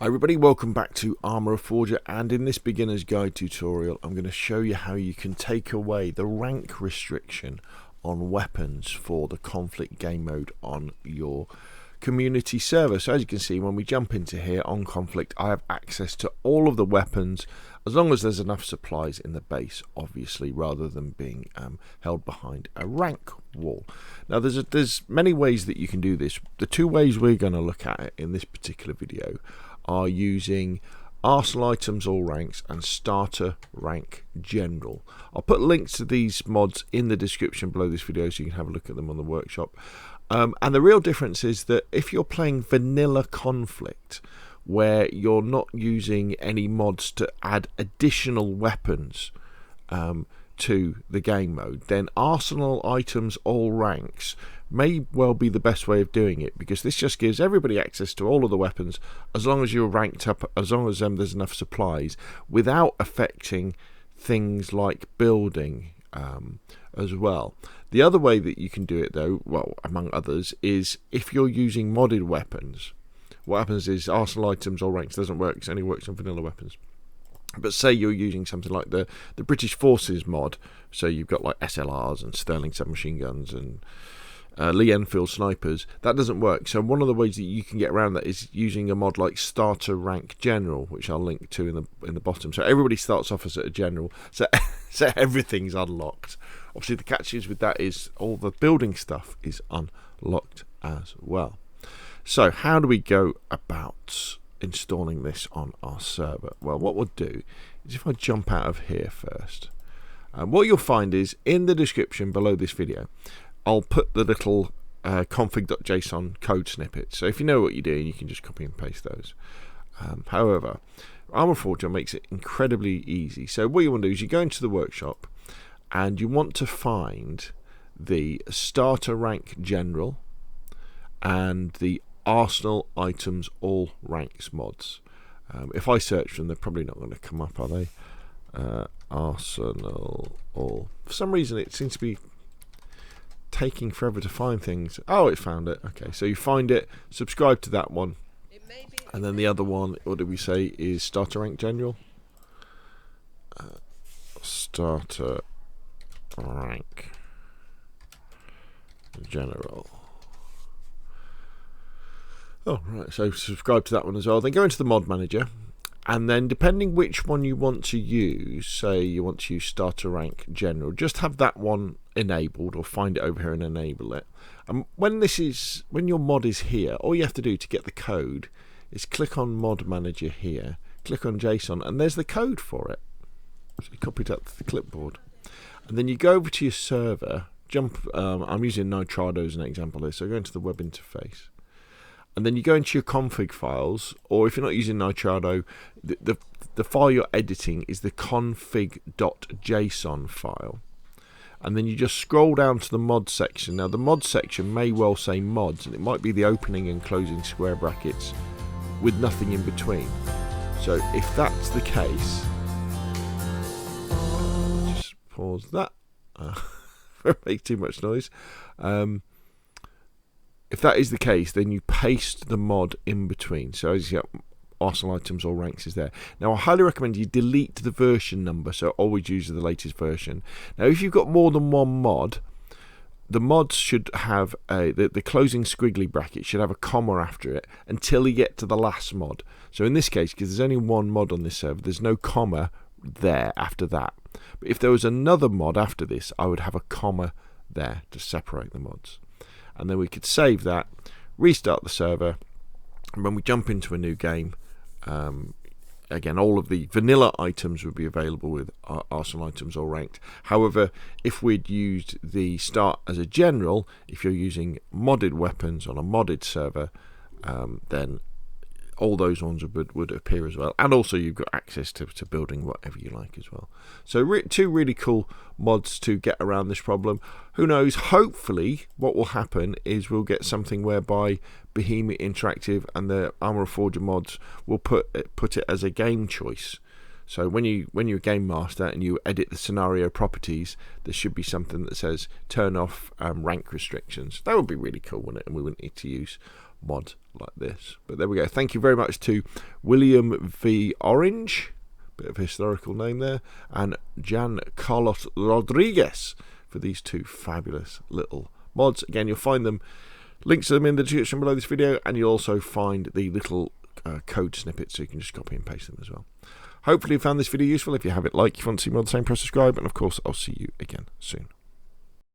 Hi everybody, welcome back to Arma Reforger, and in this beginner's guide tutorial I'm going to show you how you can take away the rank restriction on weapons for the conflict game mode on your community server. So as you can see, when we jump into here on conflict, I have access to all of the weapons as long as there's enough supplies in the base, obviously, rather than being held behind a rank wall. Now there's many ways that you can do this. The two ways we're going to look at it in this particular video are using arsenal items all ranks and starter rank general. I'll put links to these mods in the description below this video so you can have a look at them on the workshop. And the real difference is that if you're playing vanilla conflict, where you're not using any mods to add additional weapons to the game mode, then arsenal items all ranks may well be the best way of doing it, because this just gives everybody access to all of the weapons as long as you're ranked up, as long as there's enough supplies, without affecting things like building as well. The other way that you can do it, though, well, among others, is if you're using modded weapons. What happens is arsenal items all ranks doesn't work, it only works on vanilla weapons. But say you're using something like the British Forces mod, so you've got like SLRs and Sterling submachine guns and Lee Enfield snipers, that doesn't work. So one of the ways that you can get around that is using a mod like starter rank general, which I'll link to in the bottom. So everybody starts off as a general, so everything's unlocked. Obviously the catch is with that is all the building stuff is unlocked as well. So how do we go about installing this on our server? Well, what we'll do is, if I jump out of here first, what you'll find is in the description below this video I'll put the little Config.json code snippets. So if you know what you're doing, you can just copy and paste those. However, Arma Reforger makes it incredibly easy. So what you want to do is you go into the workshop and you want to find the starter rank general and the arsenal items all ranks mods. If I search them, they're probably not going to come up, are they? Arsenal all. For some reason it seems to be taking forever to find things. Oh, it found it. Okay, so you find it, subscribe to that one, and then the other one, what did we say, is starter rank general? Starter rank general. Oh, right, so subscribe to that one as well. Then go into the mod manager, and then depending which one you want to use, say you want to use starter rank general, just have that one enabled, or find it over here and enable it. And when your mod is here, all you have to do to get the code is click on mod manager here, click on JSON, and there's the code for it. So you copy that to the clipboard, and then you go over to your server, I'm using Nitrado as an example here, so go into the web interface. And then you go into your config files, or if you're not using Nitrado, the file you're editing is the config.json file. And then you just scroll down to the mod section. Now the mod section may well say mods, and it might be the opening and closing square brackets with nothing in between. So if that's the case, just pause that. Make too much noise. If that is the case, then you paste the mod in between. So as you get arsenal items all ranks is there. Now I highly recommend you delete the version number, so always use the latest version. Now if you've got more than one mod, the mods should have the closing squiggly bracket should have a comma after it until you get to the last mod. So in this case, because there's only one mod on this server, there's no comma there after that. But if there was another mod after this, I would have a comma there to separate the mods. And then we could save that, restart the server, and when we jump into a new game, again, all of the vanilla items would be available with arsenal items all ranked. However, if we'd used the start as a general, if you're using modded weapons on a modded server, then all those ones would appear as well, and also you've got access to building whatever you like as well. So two really cool mods to get around this problem. Who knows, hopefully what will happen is we'll get something whereby Behemoth Interactive and the Arma Reforger mods will put it as a game choice. So when you're a game master and you edit the scenario properties, there should be something that says turn off rank restrictions. That would be really cool, wouldn't it? And we wouldn't need to use mod like this. But there we go. Thank you very much to William V. Orange, bit of a historical name there, and Jan Carlos Rodriguez for these two fabulous little mods. Again, you'll find them, links to them in the description below this video, and you'll also find the little code snippets, so you can just copy and paste them as well. Hopefully you found this video useful. If you have it, like. If you want to see more of the same, press subscribe, and of course I'll see you again soon.